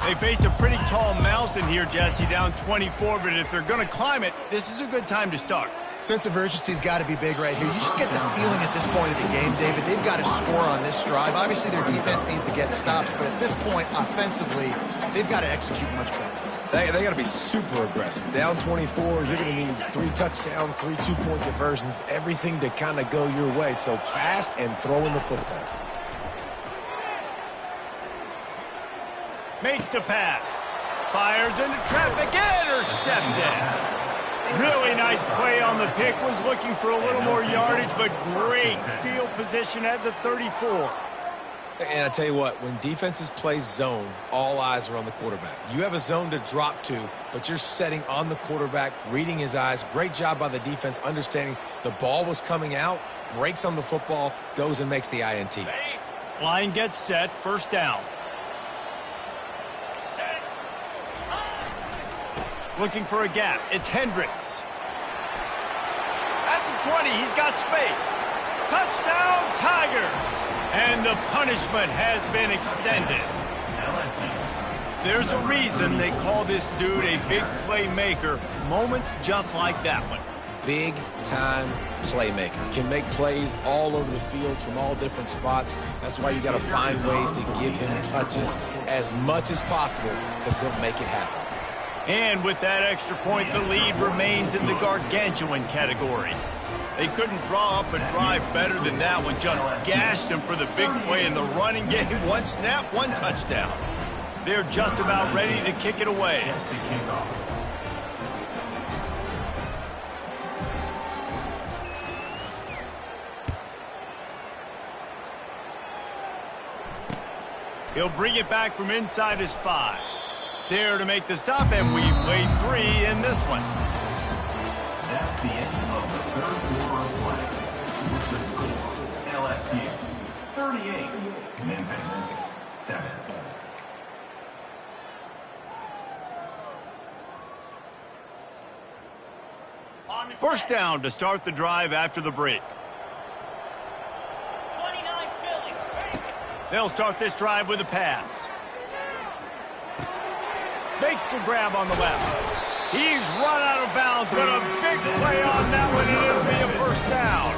They face a pretty tall mountain here, Jesse, down 24, but if they're going to climb it, this is a good time to start. Sense of urgency's got to be big right here. You just get the feeling at this point of the game, David, they've got to score on this drive. Obviously, their defense needs to get stops, but at this point, offensively, they've got to execute much better. They got to be super aggressive. Down 24, you're going to need 3 touchdowns, 3 two-point conversions, everything to kind of go your way. So fast and throwing the football. Makes the pass. Fires into traffic. Intercepted. Really nice play on the pick. Was looking for a little more yardage, but great field position at the 34. And I tell you what, when defenses play zone, all eyes are on the quarterback. You have a zone to drop to, but you're setting on the quarterback, reading his eyes. Great job by the defense, understanding the ball was coming out, breaks on the football, goes and makes the INT. Line gets set, first down. Looking for a gap. It's Hendricks. At the 20, he's got space. Touchdown, Tigers! And the punishment has been extended. There's a reason they call this dude a big playmaker. Moments just like that one. Big-time playmaker. Can make plays all over the field from all different spots. That's why you got to find ways to give him touches as much as possible because he'll make it happen. And with that extra point, the lead remains in the gargantuan category. They couldn't draw up a drive better than that one. Just gashed them for the big play in the running game. One snap, one touchdown. They're just about ready to kick it away. He'll bring it back from inside his 5. There to make the stop, and we've played 3 in this one. That's the end of the third quarter of play. With the score, LSU 38, Memphis 7. First down to start the drive after the break. They'll start this drive with a pass. Makes the grab on the left. He's run out of bounds, but a big play on that one, and it'll be a first down.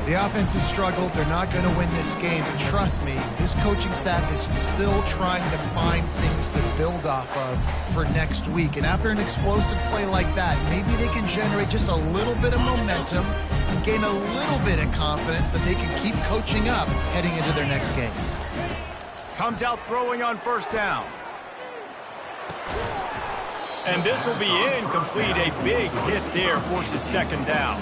The offense has struggled. They're not going to win this game. But trust me, this coaching staff is still trying to find things to build off of for next week. And after an explosive play like that, maybe they can generate just a little bit of momentum and gain a little bit of confidence that they can keep coaching up heading into their next game. Comes out throwing on first down. And this will be incomplete. A big hit there forces second down.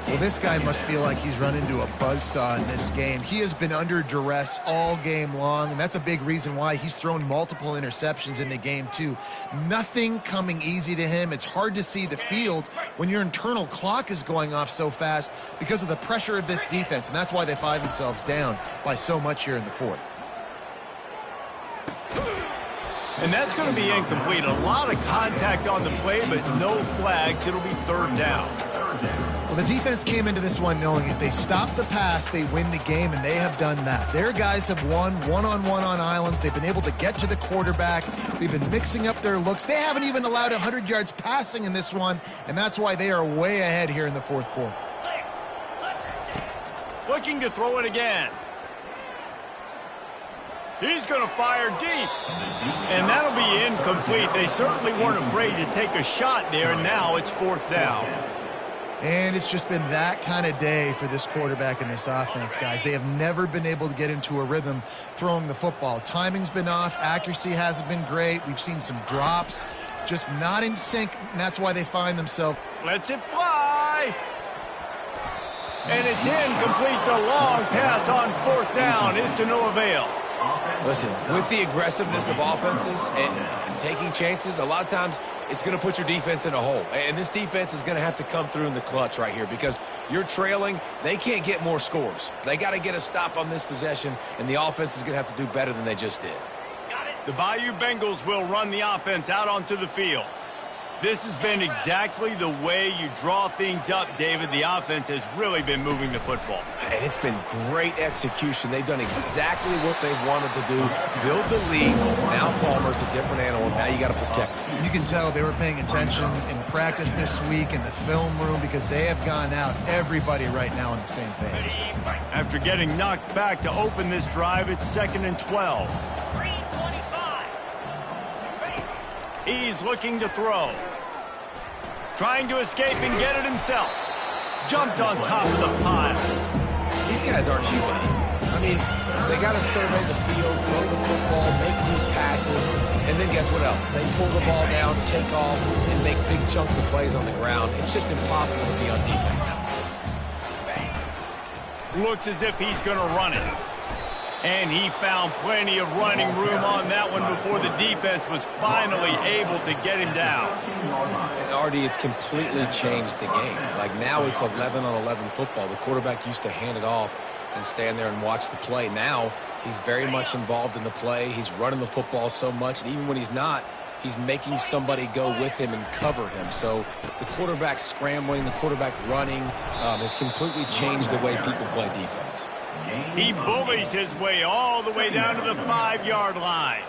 Well, this guy must feel like he's run into a buzzsaw in this game. He has been under duress all game long, and that's a big reason why he's thrown multiple interceptions in the game, too. Nothing coming easy to him. It's hard to see the field when your internal clock is going off so fast because of the pressure of this defense, and that's why they find themselves down by so much here in the fourth. And that's going to be incomplete. A lot of contact on the play, but no flags. It'll be third down. Well, the defense came into this one knowing if they stop the pass, they win the game, and they have done that. Their guys have won one-on-one on islands. They've been able to get to the quarterback. They've been mixing up their looks. They haven't even allowed 100 yards passing in this one, and that's why they are way ahead here in the fourth quarter. Looking to throw it again. He's going to fire deep. And that'll be incomplete. They certainly weren't afraid to take a shot there, and now it's fourth down. And it's just been that kind of day for this quarterback and this offense, guys. They have never been able to get into a rhythm throwing the football. Timing's been off. Accuracy hasn't been great. We've seen some drops, just not in sync, and that's why they find themselves. Lets it fly. And it's incomplete. The long pass on fourth down is to no avail. Listen, with the aggressiveness of offenses and taking chances, a lot of times it's going to put your defense in a hole. And this defense is going to have to come through in the clutch right here because you're trailing. They can't get more scores. They got to get a stop on this possession, and the offense is going to have to do better than they just did. The Bayou Bengals will run the offense out onto the field. This has been exactly the way you draw things up, David. The offense has really been moving the football. And it's been great execution. They've done exactly what they've wanted to do. Build the lead. Now Palmer's a different animal. Now you got to protect him. You can tell they were paying attention in practice this week in the film room because they have gone out, everybody right now on the same page. After getting knocked back to open this drive, it's 2nd and 12. He's looking to throw. Trying to escape and get it himself. Jumped on top of the pile. These guys aren't human. I mean, They got to survey the field, throw the football, make deep passes, and then guess what else? They pull the ball down, take off, and make big chunks of plays on the ground. It's just impossible to be on defense nowadays. Looks as if he's going to run it. And he found plenty of running room on that one before the defense was finally able to get him down. And Artie, it's completely changed the game. Like now it's 11-on-11 football. The quarterback used to hand it off and stand there and watch the play. Now he's very much involved in the play. He's running the football so much, and even when he's not, he's making somebody go with him and cover him. So the quarterback scrambling, the quarterback running has completely changed the way people play defense. He bullies his way all the way down to the 5-yard line.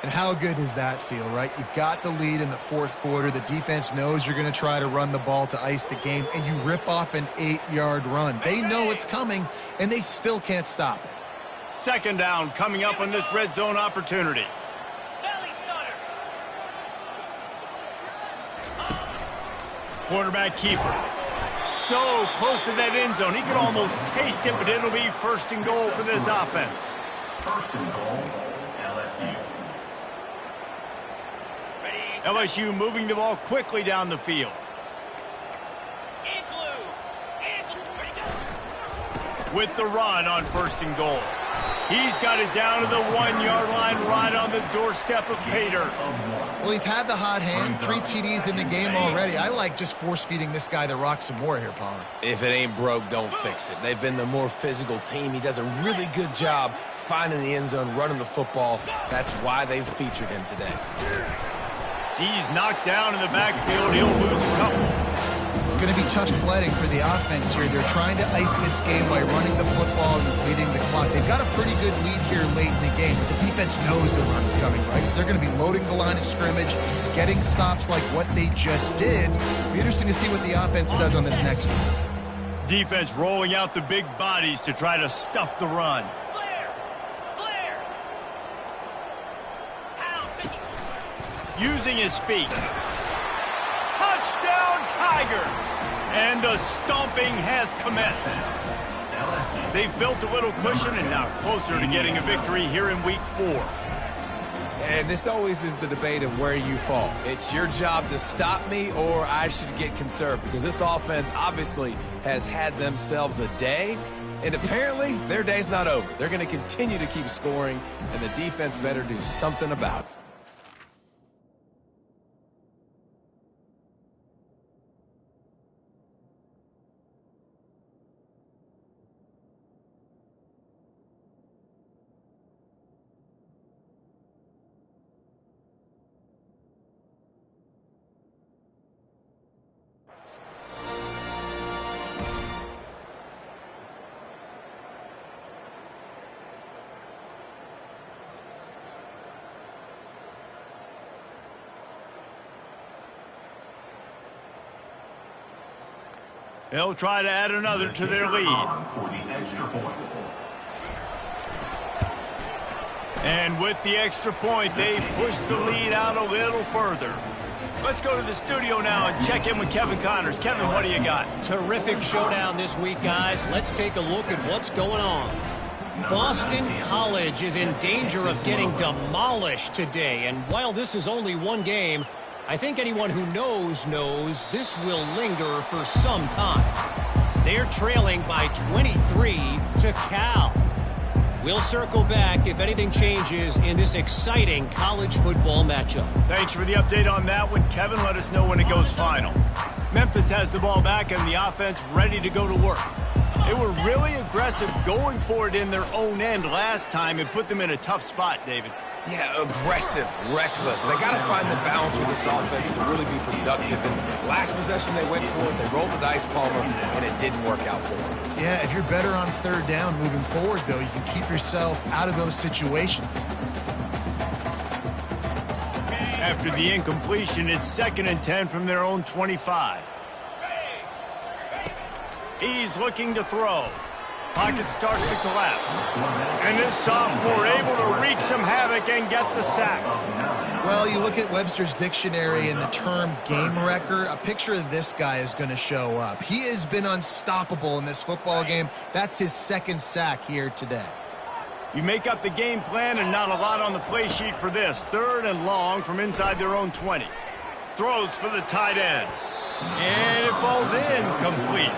And how good does that feel, right? You've got the lead in the fourth quarter. The defense knows you're going to try to run the ball to ice the game, and you rip off an 8-yard run. They know it's coming, and they still can't stop it. Second down coming up on this red zone opportunity. Quarterback keeper. So close to that end zone. He could almost taste it, but it'll be first and goal for this offense. First and goal, LSU. LSU moving the ball quickly down the field. With the run on first and goal. He's got it down to the 1-yard line right on the doorstep of Pater. Well, he's had the hot hand, 3 TDs in the game already. I like just force-feeding this guy the rock some more here, Pollard. If it ain't broke, don't fix it. They've been the more physical team. He does a really good job finding the end zone, running the football. That's why they've featured him today. He's knocked down in the backfield. He'll lose a couple. It's going to be tough sledding for the offense here. They're trying to ice this game by running the football and leading the clock. They've got a pretty good lead here late in the game, but the defense knows the run's coming, right? So they're going to be loading the line of scrimmage, getting stops like what they just did. It'll be interesting to see what the offense does on this next one. Defense rolling out the big bodies to try to stuff the run. Using his feet. Touchdown Tigers! And the stomping has commenced. They've built a little cushion and now closer to getting a victory here in week 4. And this always is the debate of where you fall. It's your job to stop me or I should get conserved, because this offense obviously has had themselves a day, and apparently their day's not over. They're going to continue to keep scoring, and the defense better do something about it. They'll try to add another to their lead. For the extra point. And with the extra point, they push the lead out a little further. Let's go to the studio now and check in with Kevin Connors. Kevin, what do you got? Terrific showdown this week, guys. Let's take a look at what's going on. Boston College is in danger of getting demolished today. And while this is only one game, I think anyone who knows this will linger for some time. They're trailing by 23 to Cal. We'll circle back if anything changes in this exciting college football matchup. Thanks for the update on that one, Kevin. Let us know when it goes final. Memphis has the ball back and the offense ready to go to work. They were really aggressive going for it in their own end last time and put them in a tough spot, David. Yeah, aggressive, reckless. They got to find the balance with this offense to really be productive. And last possession they went for it, they rolled the dice, Palmer, and it didn't work out for them. Yeah, if you're better on third down moving forward, though, you can keep yourself out of those situations. After the incompletion, it's 2nd and 10 from their own 25. He's looking to throw. Pocket starts to collapse. And this sophomore able to wreak some havoc and get the sack. Well, you look at Webster's dictionary and the term game wrecker, a picture of this guy is going to show up. He has been unstoppable in this football game. That's his 2nd sack here today. You make up the game plan and not a lot on the play sheet for this. 3rd and long from inside their own 20. Throws for the tight end. And it falls in complete.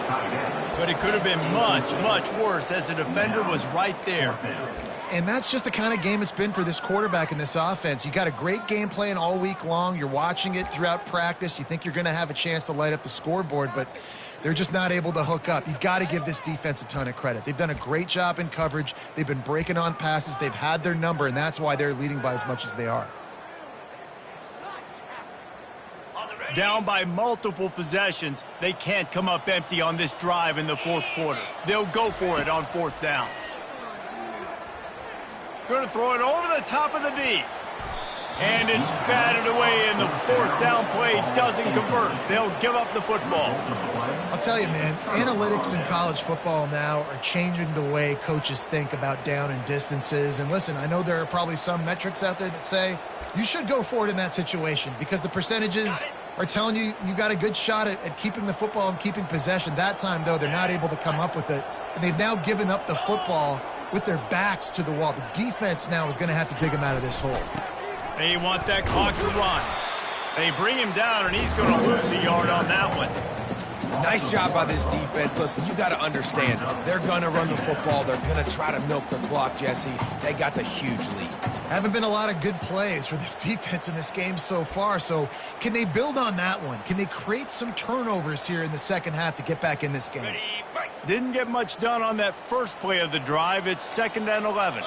But it could have been much, much worse as the defender was right there. And that's just the kind of game it's been for this quarterback in this offense. You got a great game plan all week long. You're watching it throughout practice. You think you're going to have a chance to light up the scoreboard, but they're just not able to hook up. You got to give this defense a ton of credit. They've done a great job in coverage. They've been breaking on passes. They've had their number, and that's why they're leading by as much as they are. Down by multiple possessions, they can't come up empty on this drive in the 4th quarter. They'll go for it on 4th down. Going to throw it over the top of the D. And it's batted away, and the 4th down play doesn't convert. They'll give up the football. I'll tell you, man, analytics in college football now are changing the way coaches think about down and distances. And listen, I know there are probably some metrics out there that say you should go for it in that situation because the percentages are telling you you got a good shot at keeping the football and keeping possession. That time, though, they're not able to come up with it. And they've now given up the football with their backs to the wall. The defense now is going to have to dig them out of this hole. They want that clock to run. They bring him down, and he's going to lose a yard on that one. Nice job by this defense. Listen, you got to understand, they're going to run the football. They're going to try to milk the clock, Jesse. They got the huge lead. Haven't been a lot of good plays for this defense in this game so far, so can they build on that one? Can they create some turnovers here in the second half to get back in this game? Didn't get much done on that first play of the drive. It's 2nd and 11.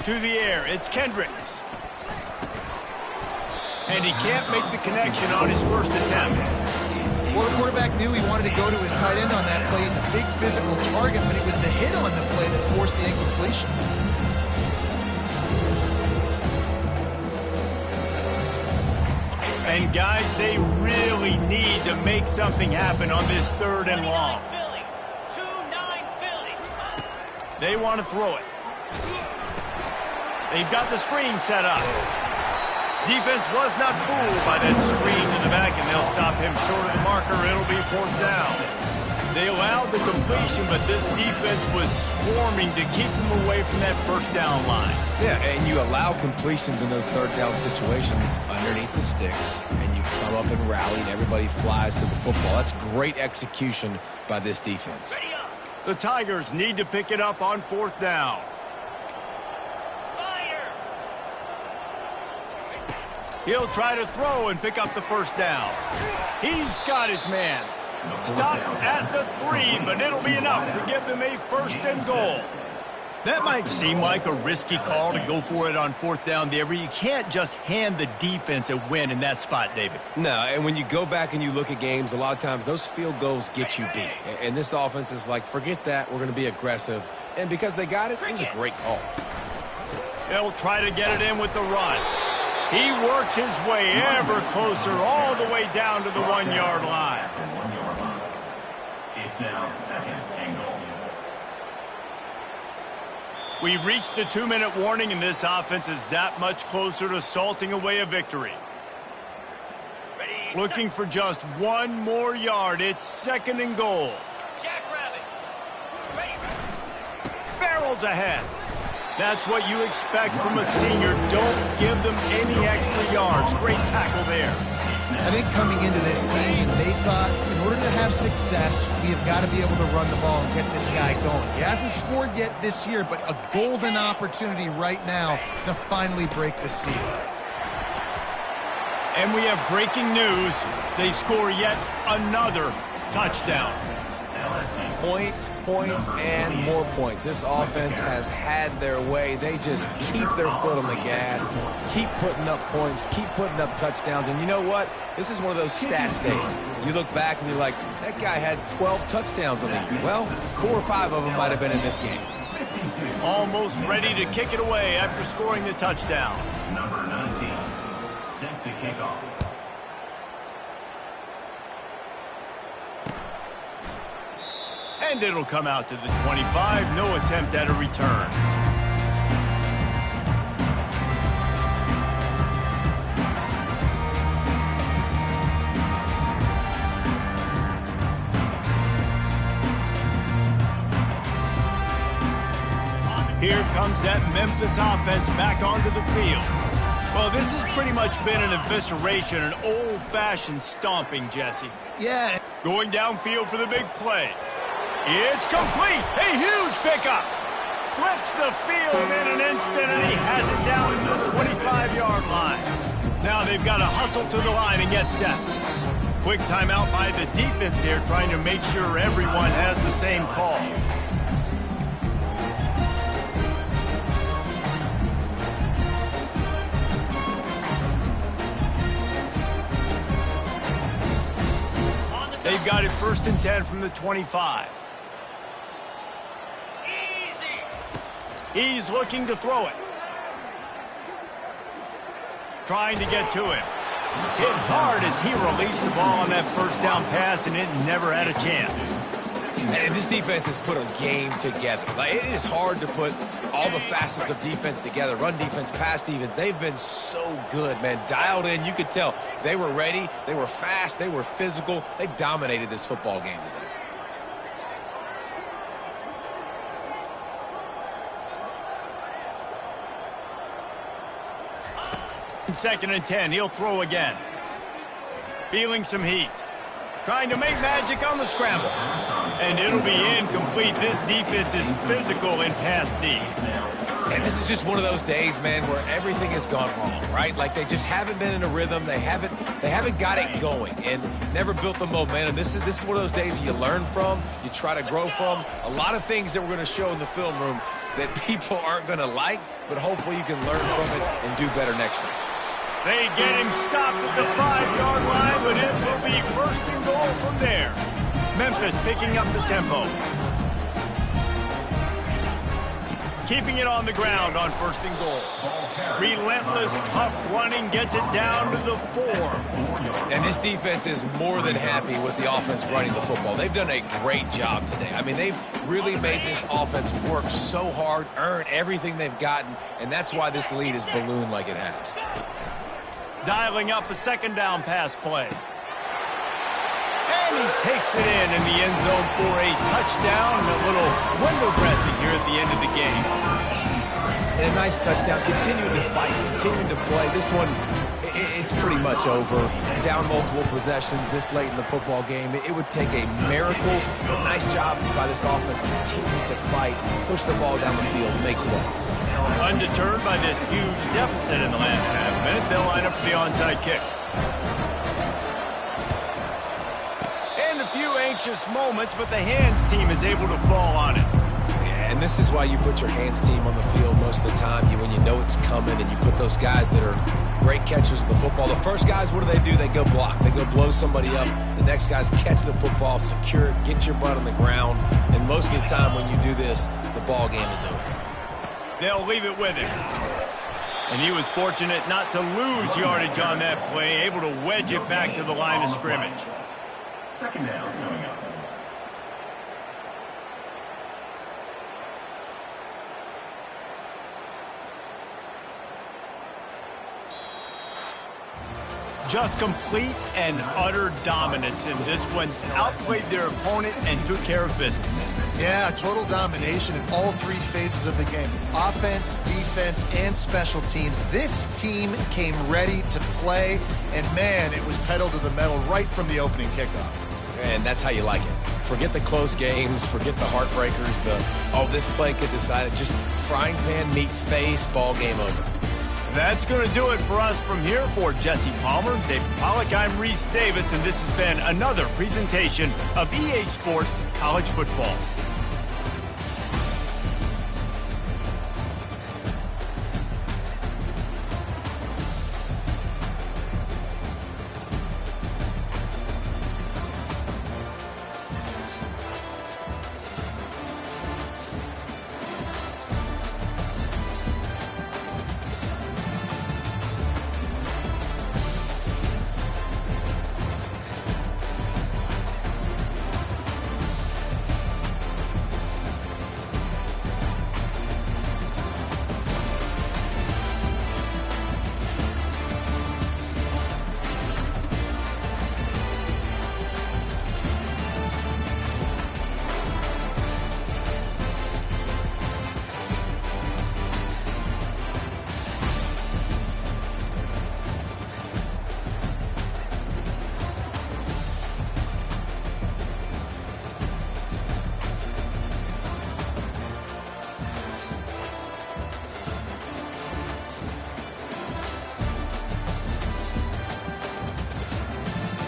To the air, it's Kendricks. And he can't make the connection on his first attempt. Well, the quarterback knew he wanted to go to his tight end on that play. He's a big physical target, but it was the hit on the play that forced the incompletion. And guys, they really need to make something happen on this 3rd and long. They want to throw it. They've got the screen set up. Defense was not fooled by that screen to the back, and they'll stop him short of the marker. It'll be 4th down. They allowed the completion, but this defense was swarming to keep them away from that 1st down line. Yeah, and you allow completions in those 3rd down situations underneath the sticks, and you come up and rally, and everybody flies to the football. That's great execution by this defense. The Tigers need to pick it up on 4th down. He'll try to throw and pick up the 1st down. He's got his man. Stopped at the 3, but it'll be enough to give them a 1st and goal. That might seem like a risky call to go for it on 4th down there, but you can't just hand the defense a win in that spot, David. No, and when you go back and you look at games, a lot of times those field goals get you beat. And this offense is like, forget that, we're going to be aggressive. And because they got it, it was a great call. They'll try to get it in with the run. He works his way ever closer all the way down to the 1-yard line. It's now 2nd and goal. We've reached the 2-minute warning, and this offense is that much closer to salting away a victory. Looking for just 1 more yard. It's 2nd and goal. Barrels ahead. That's what you expect from a senior. Don't give them any extra yards. Great tackle there. I think coming into this season, they thought in order to have success, we have got to be able to run the ball and get this guy going. He hasn't scored yet this year, but a golden opportunity right now to finally break the seal. And we have breaking news. They score yet another touchdown. Points, and more points. This offense has had their way. They just keep their foot on the gas, keep putting up points, keep putting up touchdowns. And you know what? This is one of those stats days. You look back and you're like, that guy had 12 touchdowns in the year. Well, 4 or 5 of them might have been in this game. Almost ready to kick it away after scoring the touchdown. Number 19, set to kick off. And it'll come out to the 25. No attempt at a return. here comes that Memphis offense back onto the field. Well, this has pretty much been an evisceration, an old-fashioned stomping, Jesse. Yeah. Going downfield for the big play. It's complete. A huge pickup. Flips the field in an instant, and he has it down to the 25-yard line. Now they've got to hustle to the line and get set. Quick timeout by the defense here, trying to make sure everyone has the same call. They've got it 1st and 10 from the 25. He's looking to throw it. Trying to get to him. Hit hard as he released the ball on that 1st down pass, and it never had a chance. And this defense has put a game together. Like, it is hard to put all the facets of defense together. Run defense, pass defense. They've been so good, man. Dialed in. You could tell they were ready. They were fast. They were physical. They dominated this football game today. 2nd and 10. He'll throw again. Feeling some heat. Trying to make magic on the scramble. And it'll be incomplete. This defense is physical in pass D. And this is just one of those days, man, where everything has gone wrong, right? Like, they just haven't been in a rhythm. They haven't got it going and never built the momentum. This is one of those days that you learn from, you try to grow from. A lot of things that we're going to show in the film room that people aren't going to like, but hopefully you can learn from it and do better next time. They get him stopped at the 5-yard line, but it will be 1st and goal from there. Memphis picking up the tempo. Keeping it on the ground on 1st and goal. Relentless, tough running gets it down to the 4. And this defense is more than happy with the offense running the football. They've done a great job today. I mean, they've really made this offense work so hard, earn everything they've gotten, and that's why this lead is ballooned like it has. Dialing up a 2nd down pass play. And he takes it in the end zone for a touchdown and a little window dressing here at the end of the game. And a nice touchdown, continuing to fight, continuing to play. This one, it's pretty much over. Down multiple possessions this late in the football game. It would take a miracle, but nice job by this offense, continuing to fight, push the ball down the field, make plays. Undeterred by this huge deficit in the last half minute, they'll line up for the onside kick. And a few anxious moments, but the hands team is able to fall on it. Yeah, and this is why you put your hands team on the field most of the time. When you know it's coming, and you put those guys that are great catchers of the football. The first guys, what do? They go block. They go blow somebody up. The next guys catch the football, secure it, get your butt on the ground. And most of the time when you do this, the ball game is over. They'll leave it with him. And he was fortunate not to lose yardage on that play, able to wedge it back to the line of scrimmage. 2nd down coming up. Just complete and utter dominance in this one. Outplayed their opponent and took care of business. Yeah, total domination in all 3 phases of the game. Offense, defense, and special teams. This team came ready to play, and man, it was pedal to the metal right from the opening kickoff. And that's how you like it. Forget the close games, forget the heartbreakers, this play could decide it. Just frying pan, meat face, ball game over. That's going to do it for us from here. For Jesse Palmer, David Pollack, I'm Reese Davis, and this has been another presentation of EA Sports College Football.